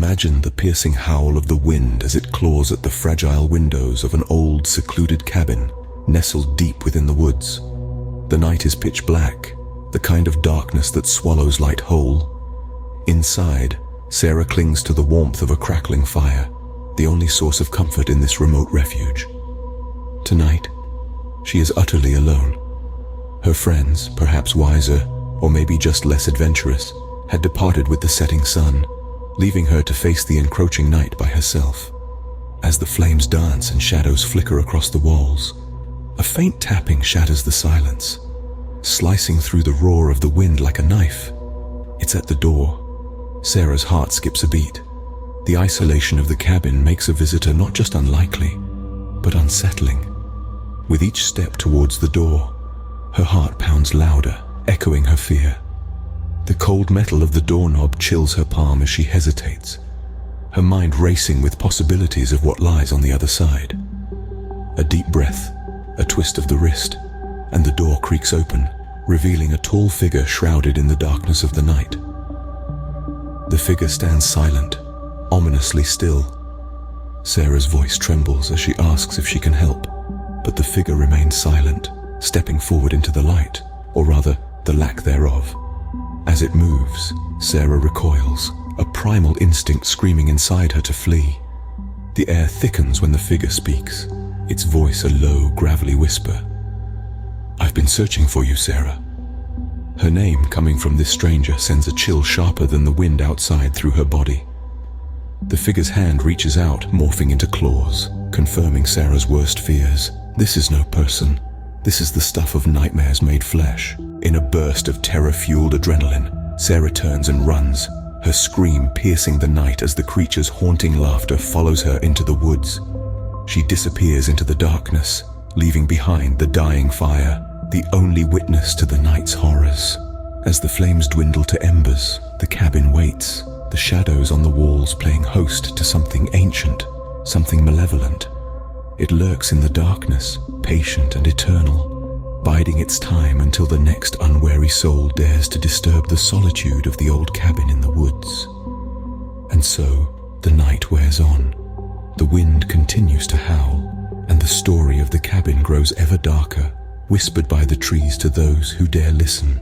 Imagine the piercing howl of the wind as it claws at the fragile windows of an old, secluded cabin nestled deep within the woods. The night is pitch black, the kind of darkness that swallows light whole. Inside, Sarah clings to the warmth of a crackling fire, the only source of comfort in this remote refuge. Tonight, she is utterly alone. Her friends, perhaps wiser, or maybe just less adventurous, had departed with the setting sun, leaving her to face the encroaching night by herself. As the flames dance and shadows flicker across the walls, a faint tapping shatters the silence, slicing through the roar of the wind like a knife. It's at the door. Sarah's heart skips a beat. The isolation of the cabin makes a visitor not just unlikely, but unsettling. With each step towards the door, her heart pounds louder, echoing her fear. The cold metal of the doorknob chills her palm as she hesitates, her mind racing with possibilities of what lies on the other side. A deep breath, a twist of the wrist, and the door creaks open, revealing a tall figure shrouded in the darkness of the night. The figure stands silent, ominously still. Sarah's voice trembles as she asks if she can help, but the figure remains silent, stepping forward into the light, or rather, the lack thereof. As it moves, Sarah recoils, a primal instinct screaming inside her to flee. The air thickens when the figure speaks, its voice a low, gravelly whisper. "I've been searching for you, Sarah." Her name, coming from this stranger, sends a chill sharper than the wind outside through her body. The figure's hand reaches out, morphing into claws, confirming Sarah's worst fears. This is no person. This is the stuff of nightmares made flesh. In a burst of terror-fueled adrenaline, Sarah turns and runs, her scream piercing the night as the creature's haunting laughter follows her into the woods. She disappears into the darkness, leaving behind the dying fire, the only witness to the night's horrors. As the flames dwindle to embers, the cabin waits, the shadows on the walls playing host to something ancient, something malevolent. It lurks in the darkness, patient and eternal, biding its time until the next unwary soul dares to disturb the solitude of the old cabin in the woods. And so, the night wears on. The wind continues to howl, and the story of the cabin grows ever darker, whispered by the trees to those who dare listen.